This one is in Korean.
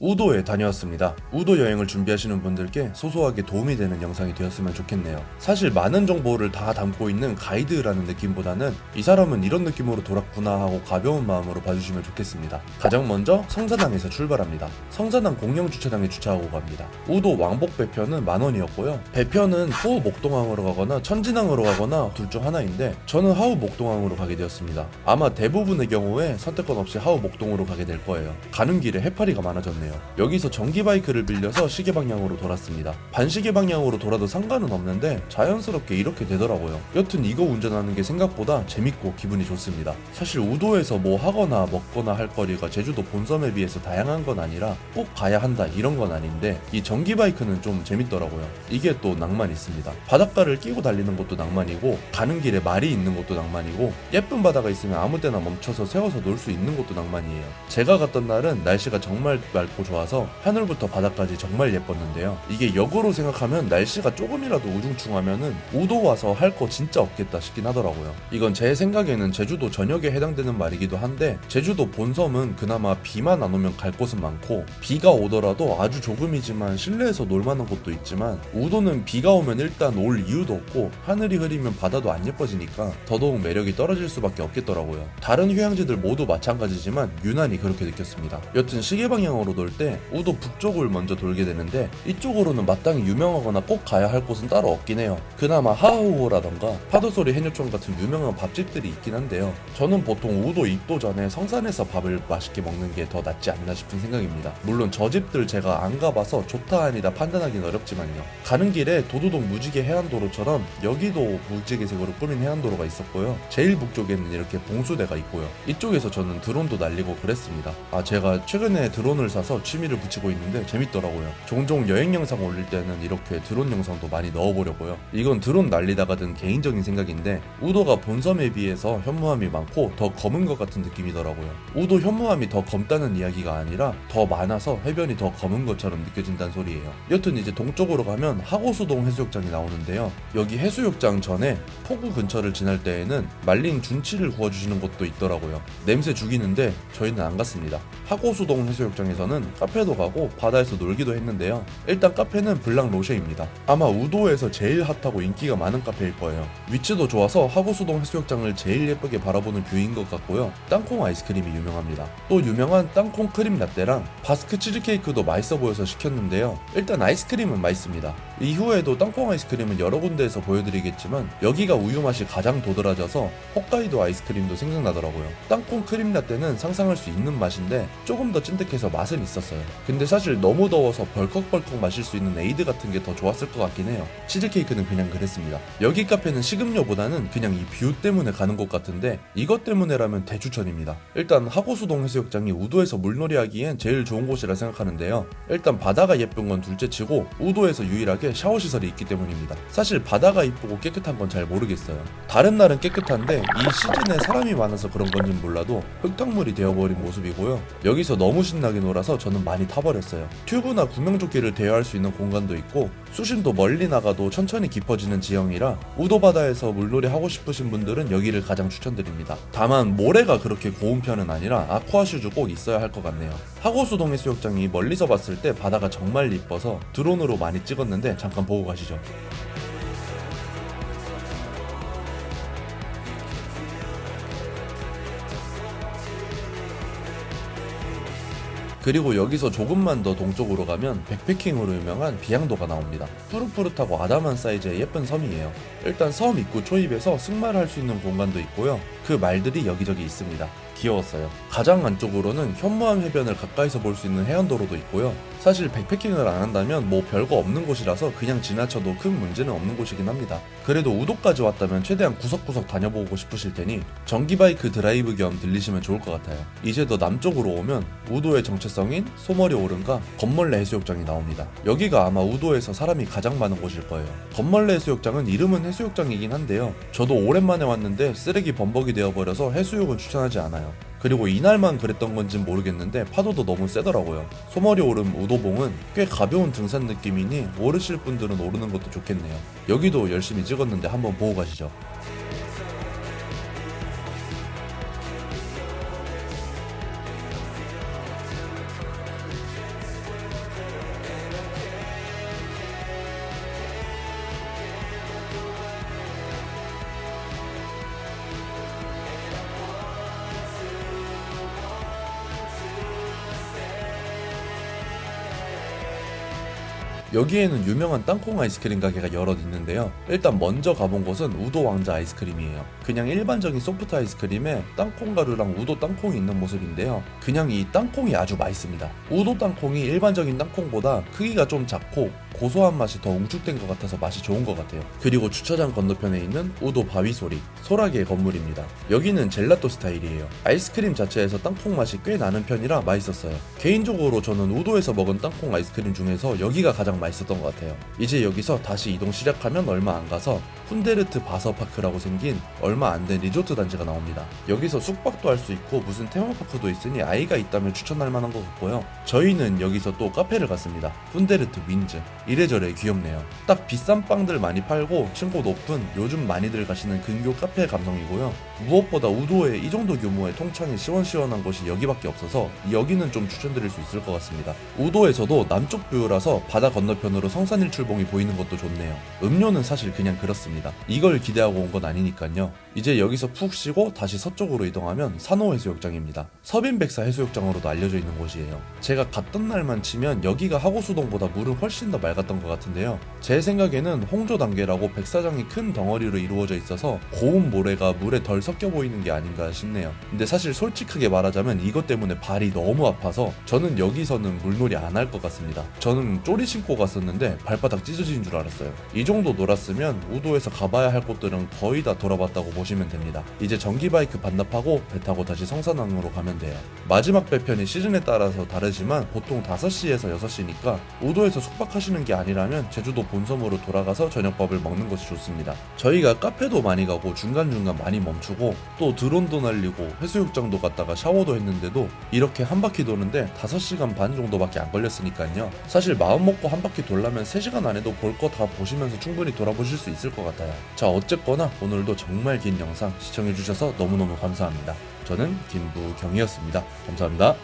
우도에 다녀왔습니다. 우도 여행을 준비하시는 분들께 소소하게 도움이 되는 영상이 되었으면 좋겠네요. 사실 많은 정보를 다 담고 있는 가이드라는 느낌보다는 이 사람은 이런 느낌으로 돌았구나 하고 가벼운 마음으로 봐주시면 좋겠습니다. 가장 먼저 성사당에서 출발합니다. 성사당 공영 주차장에 주차하고 갑니다. 우도 왕복 배편은 10,000원이었고요. 배편은 호우 목동항으로 가거나 천진항으로 가거나 둘 중 하나인데 저는 하우 목동항으로 가게 되었습니다. 아마 대부분의 경우에 선택권 없이 하우 목동으로 가게 될 거예요. 가는 길에 해파리가 많아졌네요. 여기서 전기 바이크를 빌려서 시계 방향으로 돌았습니다. 반시계 방향으로 돌아도 상관은 없는데 자연스럽게 이렇게 되더라고요. 여튼 이거 운전하는 게 생각보다 재밌고 기분이 좋습니다. 사실 우도에서 뭐 하거나 먹거나 할 거리가 제주도 본섬에 비해서 다양한 건 아니라 꼭 가야 한다 이런 건 아닌데 이 전기 바이크는 좀 재밌더라고요. 이게 또 낭만 있습니다. 바닷가를 끼고 달리는 것도 낭만이고 가는 길에 말이 있는 것도 낭만이고 예쁜 바다가 있으면 아무 때나 멈춰서 세워서 놀 수 있는 것도 낭만이에요. 제가 갔던 날은 날씨가 정말 맑고 좋아서 하늘부터 바다까지 정말 예뻤는데요. 이게 역으로 생각하면 날씨가 조금이라도 우중충하면은 우도 와서 할 거 진짜 없겠다 싶긴 하더라고요. 이건 제 생각에는 제주도 전역에 해당되는 말이기도 한데 제주도 본섬은 그나마 비만 안 오면 갈 곳은 많고 비가 오더라도 아주 조금이지만 실내에서 놀만한 곳도 있지만 우도는 비가 오면 일단 올 이유도 없고 하늘이 흐리면 바다도 안 예뻐지니까 더더욱 매력이 떨어질 수밖에 없겠더라고요. 다른 휴양지들 모두 마찬가지지만 유난히 그렇게 느꼈습니다. 여튼 시계 방향으로 돌 때 우도 북쪽을 먼저 돌게 되는데 이쪽으로는 마땅히 유명하거나 꼭 가야 할 곳은 따로 없긴 해요. 그나마 하우호라던가 파도소리 해녀촌 같은 유명한 밥집들이 있긴 한데요. 저는 보통 우도 입도 전에 성산에서 밥을 맛있게 먹는 게 더 낫지 않나 싶은 생각입니다. 물론 저 집들 제가 안 가봐서 좋다 아니다 판단하기는 어렵지만요. 가는 길에 도두동 무지개 해안도로처럼 여기도 무지개색으로 꾸민 해안도로가 있었고요. 제일 북쪽에는 이렇게 봉수대가 있고요. 이쪽에서 저는 드론도 날리고 그랬습니다. 제가 최근에 드론을 사서 취미를 붙이고 있는데 재밌더라고요. 종종 여행 영상 올릴 때는 이렇게 드론 영상도 많이 넣어보려고요. 이건 드론 날리다가 든 개인적인 생각인데 우도가 본섬에 비해서 현무암이 많고 더 검은 것 같은 느낌이더라고요. 우도 현무암이 더 검다는 이야기가 아니라 더 많아서 해변이 더 검은 것처럼 느껴진다는 소리예요. 여튼 이제 동쪽으로 가면 하고수동 해수욕장이 나오는데요. 여기 해수욕장 전에 포구 근처를 지날 때에는 말린 준치를 구워주시는 곳도 있더라고요. 냄새 죽이는데 저희는 안 갔습니다. 하고수동 해수욕장에서는 카페도 가고 바다에서 놀기도 했는데요. 일단 카페는 블랑 로쉐입니다. 아마 우도에서 제일 핫하고 인기가 많은 카페일 거예요. 위치도 좋아서 하고수동 해수욕장을 제일 예쁘게 바라보는 뷰인 것 같고요. 땅콩 아이스크림이 유명합니다. 또 유명한 땅콩 크림 라떼랑 바스크 치즈케이크도 맛있어 보여서 시켰는데요. 일단 아이스크림은 맛있습니다. 이후에도 땅콩 아이스크림은 여러 군데에서 보여드리겠지만 여기가 우유 맛이 가장 도드라져서 홋카이도 아이스크림도 생각나더라고요. 땅콩 크림 라떼는 상상할 수 있는 맛인데 조금 더 찐득해서 맛은 있었어요. 근데 사실 너무 더워서 벌컥벌컥 마실 수 있는 에이드 같은 게 더 좋았을 것 같긴 해요. 치즈케이크는 그냥 그랬습니다. 여기 카페는 식음료보다는 그냥 이 뷰 때문에 가는 곳 같은데 이것 때문에라면 대추천입니다. 일단 하고수동 해수욕장이 우도에서 물놀이 하기엔 제일 좋은 곳이라 생각하는데요. 일단 바다가 예쁜 건 둘째치고 우도에서 유일하게 샤워시설이 있기 때문입니다. 사실 바다가 이쁘고 깨끗한 건 잘 모르겠어요. 다른 날은 깨끗한데 이 시즌에 사람이 많아서 그런 건진 몰라도 흙탕물이 되어버린 모습이고요. 여기서 너무 신나게 놀아서 저는 많이 타버렸어요. 튜브나 구명조끼를 대여할 수 있는 공간도 있고 수심도 멀리 나가도 천천히 깊어지는 지형이라 우도 바다에서 물놀이 하고 싶으신 분들은 여기를 가장 추천드립니다. 다만 모래가 그렇게 고운 편은 아니라 아쿠아 슈즈 꼭 있어야 할 것 같네요. 하고수동 해수욕장이 멀리서 봤을 때 바다가 정말 이뻐서 드론으로 많이 찍었는데 잠깐 보고 가시죠. 그리고 여기서 조금만 더 동쪽으로 가면 백패킹으로 유명한 비양도가 나옵니다. 푸릇푸릇하고 아담한 사이즈의 예쁜 섬이에요. 일단 섬 입구 초입에서 승마를 할 수 있는 공간도 있고요. 그 말들이 여기저기 있습니다. 귀여웠어요. 가장 안쪽으로는 현무암 해변을 가까이서 볼 수 있는 해안도로도 있고요. 사실 백패킹을 안 한다면 뭐 별거 없는 곳이라서 그냥 지나쳐도 큰 문제는 없는 곳이긴 합니다. 그래도 우도까지 왔다면 최대한 구석구석 다녀보고 싶으실 테니 전기바이크 드라이브 겸 들리시면 좋을 것 같아요. 이제 더 남쪽으로 오면 우도의 정체성인 소머리 오름과 건멀레 해수욕장이 나옵니다. 여기가 아마 우도에서 사람이 가장 많은 곳일 거예요. 건멀레 해수욕장은 이름은 해수욕장이긴 한데요. 저도 오랜만에 왔는데 쓰레기 범벅이 되어버려서 해수욕은 추천하지 않아요. 그리고 이날만 그랬던 건진 모르겠는데 파도도 너무 세더라고요. 소머리 오름 우도봉은 꽤 가벼운 등산 느낌이니 오르실 분들은 오르는 것도 좋겠네요. 여기도 열심히 찍었는데 한번 보고 가시죠. 여기에는 유명한 땅콩 아이스크림 가게가 여럿 있는데요. 일단 먼저 가본 곳은 우도 왕자 아이스크림이에요. 그냥 일반적인 소프트 아이스크림에 땅콩 가루랑 우도 땅콩이 있는 모습인데요. 그냥 이 땅콩이 아주 맛있습니다. 우도 땅콩이 일반적인 땅콩보다 크기가 좀 작고 고소한 맛이 더 응축된 것 같아서 맛이 좋은 것 같아요. 그리고 주차장 건너편에 있는 우도 바위소리, 소라게의 건물입니다. 여기는 젤라또 스타일이에요. 아이스크림 자체에서 땅콩 맛이 꽤 나는 편이라 맛있었어요. 개인적으로 저는 우도에서 먹은 땅콩 아이스크림 중에서 여기가 가장 맛있었던 것 같아요. 이제 여기서 다시 이동 시작하면 얼마 안 가서 푼데르트 바서파크라고 생긴 얼마 안 된 리조트 단지가 나옵니다. 여기서 숙박도 할 수 있고 무슨 테마파크도 있으니 아이가 있다면 추천할 만한 것 같고요. 저희는 여기서 또 카페를 갔습니다. 푼데르트 윈즈. 이래저래 귀엽네요. 딱 비싼 빵들 많이 팔고 층고 높은 요즘 많이들 가시는 근교 카페 감성이고요. 무엇보다 우도에 이 정도 규모의 통창이 시원시원한 곳이 여기밖에 없어서 여기는 좀 추천드릴 수 있을 것 같습니다. 우도에서도 남쪽 뷰라서 바다 건너편으로 성산일출봉이 보이는 것도 좋네요. 음료는 사실 그냥 그렇습니다. 이걸 기대하고 온 건 아니니까요. 이제 여기서 푹 쉬고 다시 서쪽으로 이동하면 산호해수욕장입니다. 서빈백사 해수욕장으로도 알려져 있는 곳이에요. 제가 갔던 날만 치면 여기가 하고수동보다 물은 훨씬 더 맑았던 것 같은데요. 제 생각에는 홍조 단계라고 백사장이 큰 덩어리로 이루어져 있어서 고운 모래가 물에 덜 섞여 보이는 게 아닌가 싶네요. 근데 사실 솔직하게 말하자면 이것 때문에 발이 너무 아파서 저는 여기서는 물놀이 안 할 것 같습니다. 저는 쪼리 신고 갔었는데 발바닥 찢어진 줄 알았어요. 이 정도 놀았으면 우도에서 가봐야 할 곳들은 거의 다 돌아봤다고 보시면 됩니다. 이제 전기바이크 반납하고 배 타고 다시 성산항으로 가면 돼요. 마지막 배편이 시즌에 따라서 다르지만 보통 5시에서 6시니까 우도에서 숙박하시는 게 아니라면 제주도 본섬으로 돌아가서 저녁밥을 먹는 것이 좋습니다. 저희가 카페도 많이 가고 중간중간 많이 멈추고 또 드론도 날리고 해수욕장도 갔다가 샤워도 했는데도 이렇게 한 바퀴 도는데 5시간 반 정도밖에 안 걸렸으니까요. 사실 마음 먹고 한 바퀴 돌려면 3시간 안에도 볼 거 다 보시면서 충분히 돌아보실 수 있을 것 같아요. 자, 어쨌거나 오늘도 정말 긴 영상 시청해주셔서 너무너무 감사합니다. 저는 김부경이었습니다. 감사합니다.